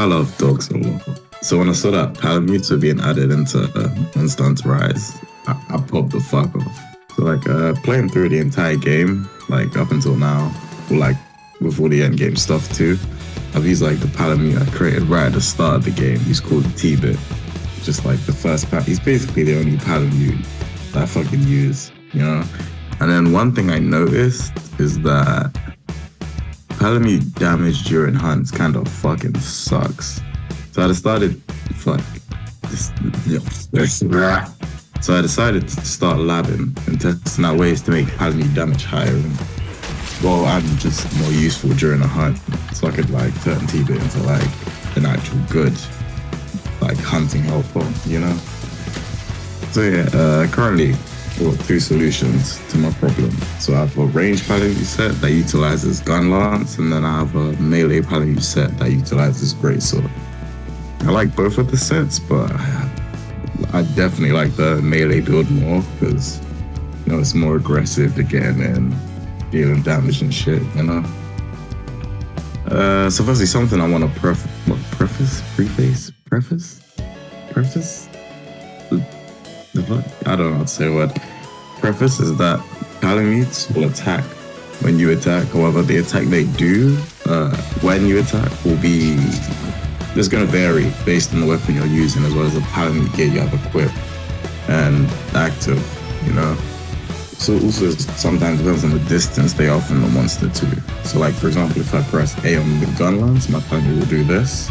I love dogs a lot. So when I saw that Palamute being added into Monster Hunter Rise, I popped the fuck off. So like playing through the entire game, like up until now, or like with all the end game stuff too, I've used like the Palamute I created right at the start of the game. He's called T-Byte. Just like the first he's basically the only Palamute that I fucking use, you know? And then one thing I noticed is that Palamute damage during hunts kind of fucking sucks. So I decided, So I decided to start labbing and testing out ways to make Palamute damage higher and just more useful during a hunt. So I could like turn T-Byte into like an actual good like hunting helper, you know? So yeah, currently I've got 2 solutions to my problem. So I have a ranged Palamute set that utilizes gun lance, and then I have a melee Palamute set that utilizes greatsword. I like both of the sets, but I definitely like the melee build more because, you know, it's more aggressive again and dealing damage and shit, you know? So firstly, something I want to preface? I don't know how to say the word. Preface is that Palamutes will attack when you attack. However, the attack they do when you attack will be just going to vary based on the weapon you're using, as well as the Palamute gear you have equipped and active, you know. So also sometimes depends on the distance they are from the monster too. So like for example, if I press A on the gun lance, my Palamute will do this.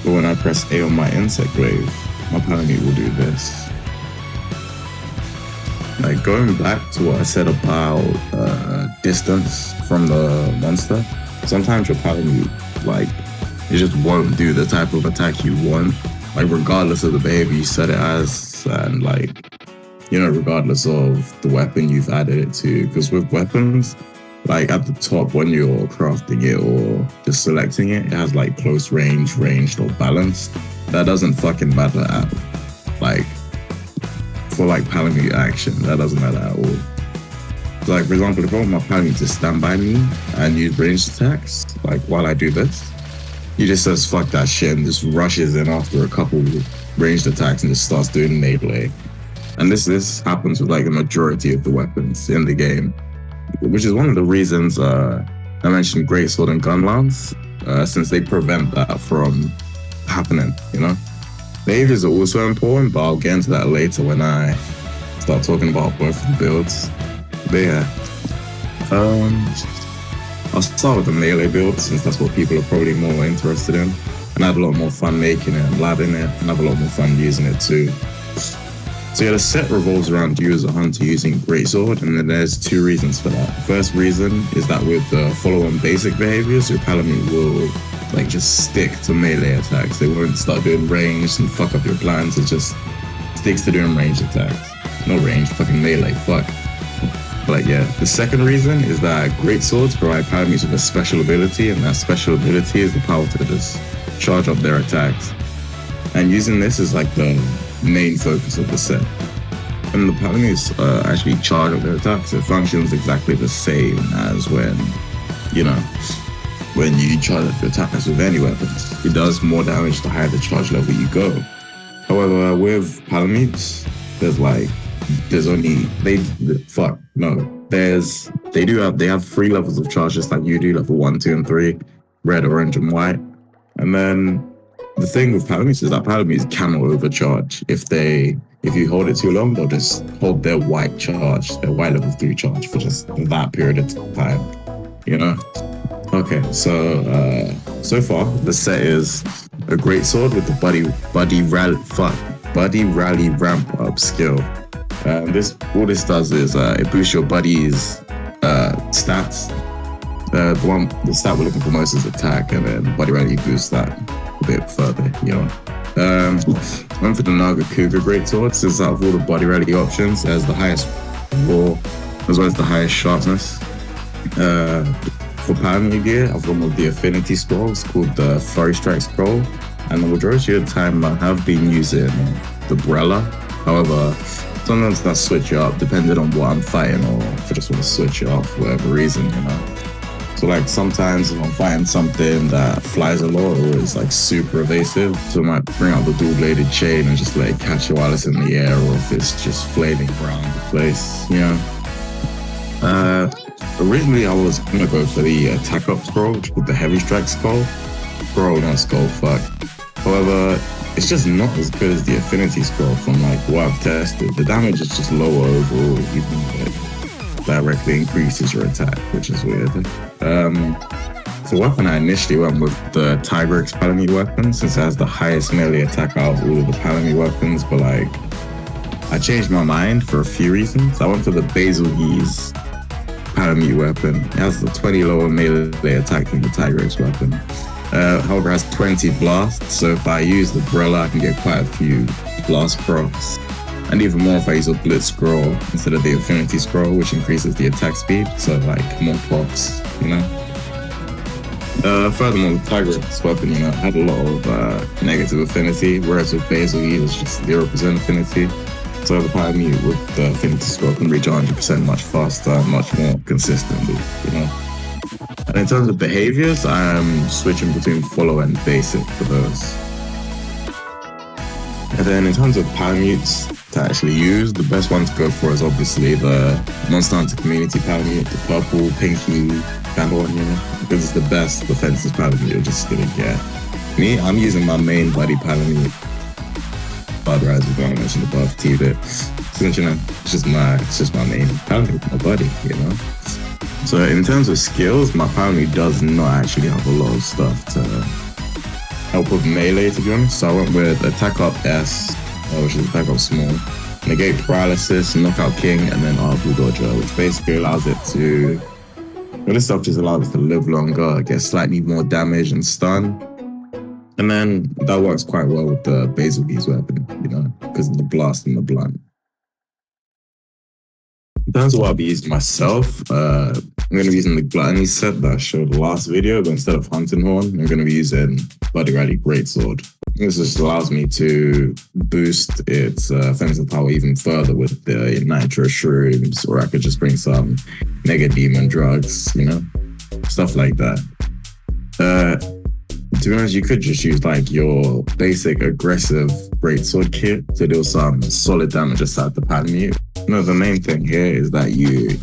But when I press A on my insect wave, my Palamute will do this. Like going back to what I said about distance from the monster, sometimes your Palamute, like, it just won't do the type of attack you want, like regardless of the behavior you set it as, and like, you know, regardless of the weapon you've added it to. Because with weapons, like at the top when you're crafting it or just selecting it, it has like close range, ranged, or balanced. That doesn't fucking matter at all. Like for like Palamute action, that doesn't matter at all. So like for example, if I want my Palamute to stand by me and use ranged attacks, like while I do this, he just says fuck that shit and just rushes in after a couple ranged attacks and just starts doing melee. And this happens with like the majority of the weapons in the game, which is one of the reasons I mentioned greatsword and gun lance, since they prevent that from happening, you know? Behaviors are also important, but I'll get into that later when I start talking about both of the builds. But yeah, I'll start with the melee build since that's what people are probably more interested in. And I have a lot more fun making it and labbing it, and I have a lot more fun using it too. So yeah, the set revolves around you as a hunter using greatsword, and then there's 2 reasons for that. The first reason is that with the follow-on basic behaviors, your Palamute will like just stick to melee attacks. They won't start doing ranged and fuck up your plans. It just sticks to doing ranged attacks. No range, fucking melee, fuck. But yeah, the second reason is that greatswords provide Palamutes with a special ability, and that special ability is the power to just charge up their attacks. And using this is like the main focus of the set. And the Palamutes actually charge up their attacks. It functions exactly the same as when you charge up your attacks with any weapons. It does more damage the higher the charge level you go. However, with Palamutes, they have 3 levels of charge just like you do, level 1, 2, and 3, red, orange, and white. And then the thing with Palamutes is that Palamutes cannot overcharge. If you hold it too long, they'll just hold their white level 3 charge for just that period of time, you know? Okay, so far the set is a greatsword with the buddy rally ramp up skill. All this does is it boosts your buddy's stats. The stat we're looking for most is attack, and then buddy rally boosts that a bit further, you know. Went for the Naga Cougar greatsword, since out of all the body rally options, it has the highest raw as well as the highest sharpness. For Palamute gear, I've gone with the affinity scroll. It's called the Flurry Strike scroll, and the majority of the time I have been using the Brella. However, sometimes I switch it up depending on what I'm fighting, or if I just want to switch it off for whatever reason, you know. So like sometimes if I'm fighting something that flies a lot or is like super evasive, so I might bring out the dual-bladed chain and just like catch it while it's in the air, or if it's just flailing around the place, you know. Originally I was gonna go for the attack up scroll with the heavy strike skull. Scroll, not skull, fuck. However, it's just not as good as the affinity scroll from like what I've tested. The damage is just lower overall, even though it directly increases your attack, which is weird. The weapon I initially went with the Tigrex Palamute weapon, since it has the highest melee attack out of all of the Palamute weapons, but like, I changed my mind for a few reasons. I went for the Basilgeese Palamute weapon. It has the 20 lower melee attack than the Tigrex weapon. However, it has 20 blasts, so if I use the Brella, I can get quite a few blast procs. And even more if I use a Blitz scroll instead of the Affinity scroll, which increases the attack speed, so like more procs, you know? Furthermore, the Tigrex weapon, you know, had a lot of negative affinity, whereas with Basilgeese, it's just 0% affinity. So the Palamute with the affinity scroll can reach 100% much faster, much more consistently, you know? And in terms of behaviors, I'm switching between follow and basic for those. And then in terms of Palamutes to actually use, the best one to go for is obviously the Monster Hunter Community Palamute, the purple, pinky kind of one, you know, because it's the best defensive Palamute you're just gonna get. Me, I'm using my main buddy Palamute, Budweiser, the one I mentioned above, T-Byte. Since, you know, it's just my main Palamute, my buddy, you know. So in terms of skills, my Palamute does not actually have a lot of stuff to help with melee, to be honest. So I went with Attack Up S, which is Attack Up Small, Negate Paralysis, Knockout King, and then Arbu Dodger, which basically allows it to... Well, this stuff just allows it to live longer, get slightly more damage and stun. And then that works quite well with the Basilgeese weapon, you know, because of the blast and the blunt. In terms of what I'll be using myself, I'm going to be using the Gluttony set that I showed the last video, but instead of Hunting Horn, I'm going to be using Buddy Rally Greatsword. This just allows me to boost its offensive power even further with the Nitro Shrooms, or I could just bring some Mega Demon drugs, you know, stuff like that. To be honest, you could just use like your basic aggressive greatsword kit to deal some solid damage aside the Palamute. No, the main thing here is that you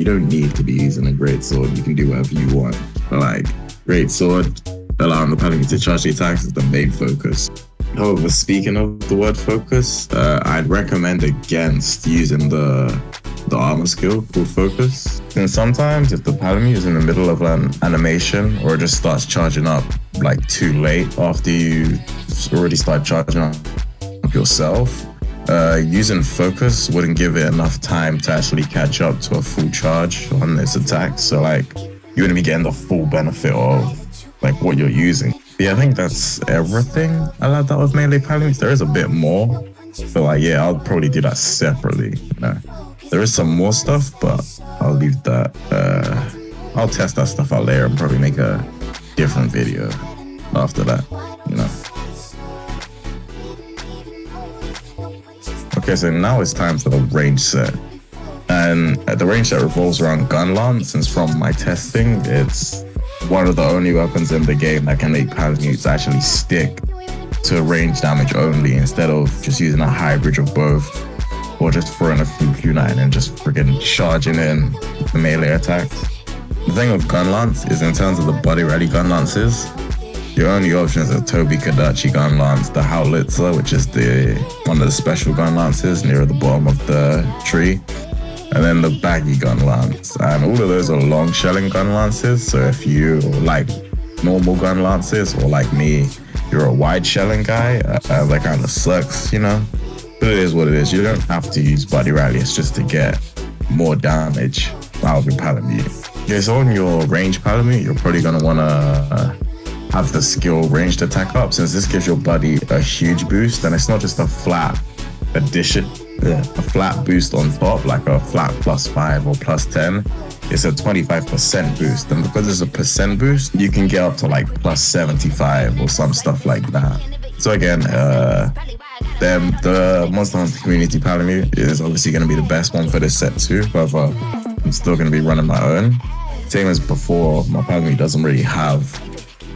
don't need to be using a greatsword. You can do whatever you want. But like, greatsword, allowing the Palamute to charge the attacks is the main focus. However, speaking of the word focus, I'd recommend against using the armor skill called focus. And sometimes if the Palamute is in the middle of an animation or it just starts charging up like too late after you already start charging up yourself, using focus wouldn't give it enough time to actually catch up to a full charge on its attack. So like, you wouldn't be getting the full benefit of like what you're using. Yeah, I think that's everything I like that with melee Palamutes. There is a bit more, but like, yeah, I'll probably do that separately, you know. There is some more stuff, but I'll leave that. I'll test that stuff out later and probably make a different video after that, you know. Okay, so now it's time for the range set. And the range set revolves around Gun Lance, since from my testing, it's one of the only weapons in the game that can make Palamutes actually stick to range damage only, instead of just using a hybrid of both, or just throwing a few kunai and just freaking charging in the melee attacks. The thing with Gun Lance is, in terms of the body ready Gun Lances, your only options are Toby Kadachi Gun Lance, the Howlitzer, which is one of the special Gun Lances near the bottom of the tree, and then the baggy Gun Lance. And all of those are long shelling Gun Lances, so if you like normal Gun Lances, or like me, you're a wide shelling guy, that kind of sucks, you know? But it is what it is. You don't have to use Body Rally, it's just to get more damage out of your Palamute. Okay, so on your range Palamute, you're probably going to want to have the skill ranged attack up, since this gives your buddy a huge boost, and it's not just a flat addition, a flat boost on top, like a flat +5 or +10. It's a 25% boost, and because it's a percent boost, you can get up to like +75 or some stuff like that. So again, then the Monster Hunter Community Palamute is obviously going to be the best one for this set too. However, I'm still going to be running my own. same as before, my Palamute doesn't really have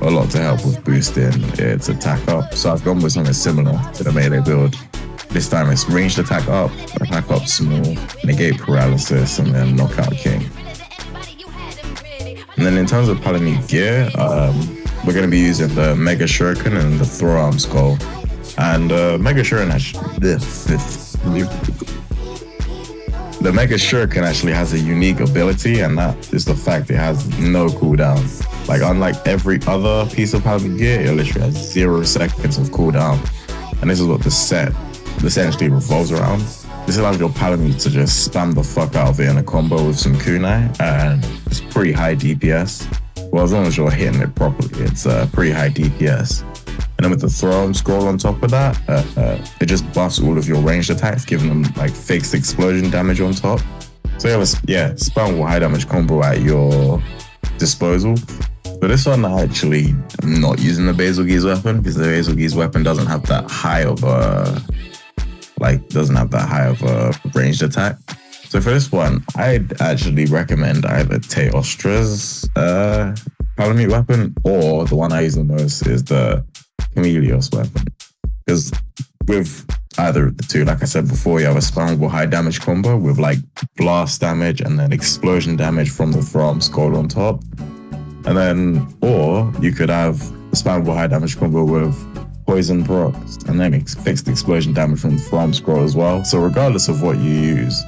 a lot to help with boosting its attack up. So I've gone with something similar to the melee build. This time it's ranged attack up small, negate paralysis, and then knockout king. And then in terms of Palamute gear, we're going to be using the Mega Shuriken and the Throw Arm Skull. And Mega Shuriken the Mega Shuriken actually has a unique ability, and that is the fact it has no cooldown. Like, unlike every other piece of Palamute gear, it literally has 0 seconds of cooldown. And this is what the set essentially revolves around. This allows your Palamute to just spam the fuck out of it in a combo with some kunai, and it's pretty high DPS. Well, as long as you're hitting it properly, it's pretty high DPS. And then with the throw and scroll on top of that, it just buffs all of your ranged attacks, giving them like fixed explosion damage on top. So you have a spammable high damage combo at your disposal. But this one, I actually am not using the Bazelgeuse weapon, because the Bazelgeuse weapon doesn't have that high of a ranged attack. So for this one, I'd actually recommend either Teostra's Palamute weapon, or the one I use the most is the Chameleos weapon. Because with either of the two, like I said before, you have a spammable high damage combo with like blast damage and then explosion damage from the Throm Skull on top. And then, or you could have a spammable high damage combo with poison procs and then fixed explosion damage from the Throm Scroll as well. So regardless of what you use,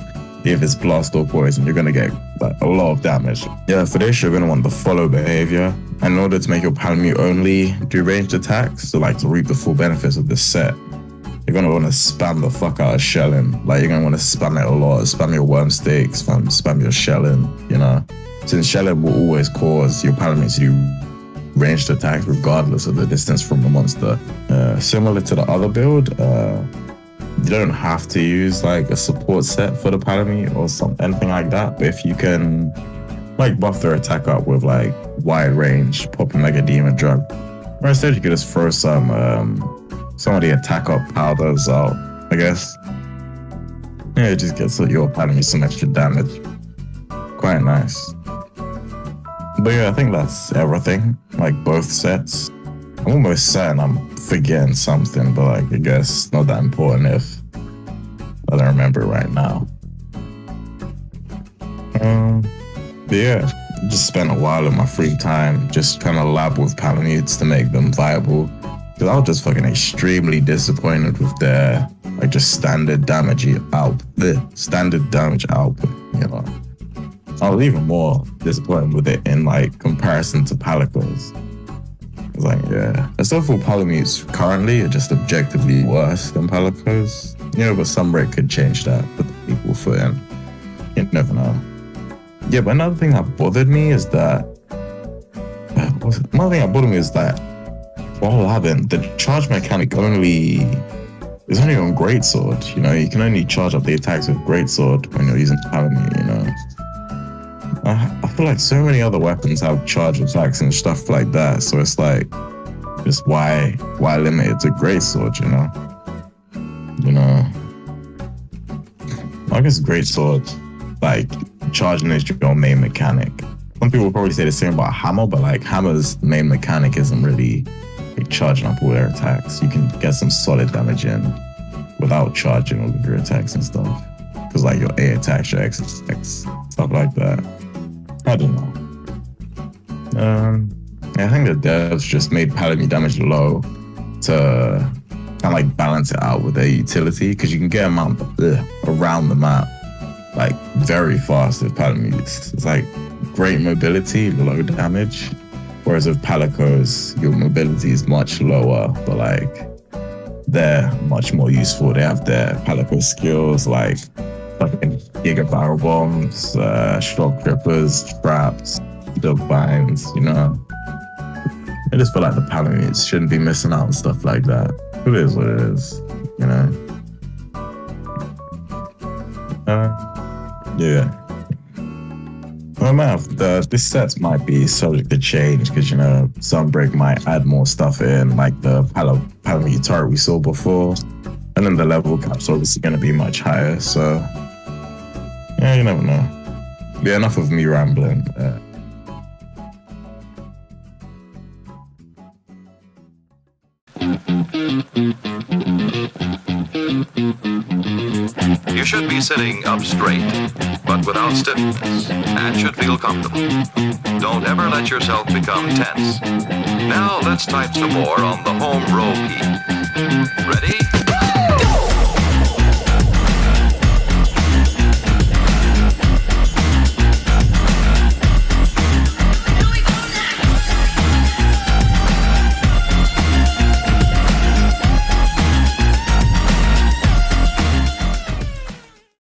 if it's blast or poison, you're going to get like a lot of damage. Yeah, for this, you're going to want the follow behavior. And in order to make your Palamute only do ranged attacks, so like to reap the full benefits of this set, you're going to want to spam the fuck out of shelling. Like, you're going to want to spam it a lot. Spam your worm stakes, spam your shelling, you know. Since shelling will always cause your Palamute to do ranged attacks regardless of the distance from the monster. Similar to the other build, you don't have to use like a support set for the Palamute or anything like that. But if you can like buff their attack up with like wide range, pop a Mega Demon Drug, or instead you could just throw some of the attack up powders out, I guess. Yeah, it just gets your Palamute some extra damage. Quite nice. But yeah, I think that's everything. Like both sets. I'm almost certain I'm forgetting something, but like I guess not that important if I don't remember it right now. But yeah, just spent a while in my free time just trying to lab with Palamutes to make them viable. Because I was just fucking extremely disappointed with their like just standard damage output, you know. I was even more disappointed with it in like comparison to Palico's. It's like, yeah. I still feel Palamutes currently are just objectively worse than Palico's. You know, but Sunbreak could change that, put the equal foot in. You never know. Yeah, but another thing that bothered me is that while having the charge mechanic is only on Greatsword, you know, you can only charge up the attacks with Greatsword when you're using Palamute, you know. I feel like so many other weapons have charge attacks and stuff like that, so it's like, just why limit it to Greatsword, you know? You know, I guess Greatsword, like, charging is your main mechanic. Some people will probably say the same about Hammer, but like Hammer's main mechanic isn't really like charging up all their attacks. You can get some solid damage in without charging all of your attacks and stuff. Because like your A attacks, your X attacks, stuff like that. I don't know. I think the devs just made Palamute damage low to kind of like balance it out with their utility, because you can get them out around the map like very fast with Palamutes. It's like great mobility, low damage. Whereas with Palico's, your mobility is much lower, but like they're much more useful. They have their Palico skills like fucking Giga Barrel Bombs, Shock Trippers, Traps, Dog Binds, you know. I just feel like the Palamutes shouldn't be missing out on stuff like that. It is what it is, you know. Yeah. Well, this set might be subject to change because, you know, Sunbreak might add more stuff in, like the Palamute turret we saw before. And then the level cap's obviously going to be much higher, so yeah, you never know. Yeah, enough of me rambling. You should be sitting up straight, but without stiffness, and should feel comfortable. Don't ever let yourself become tense. Now let's type some more on the home row key. Ready?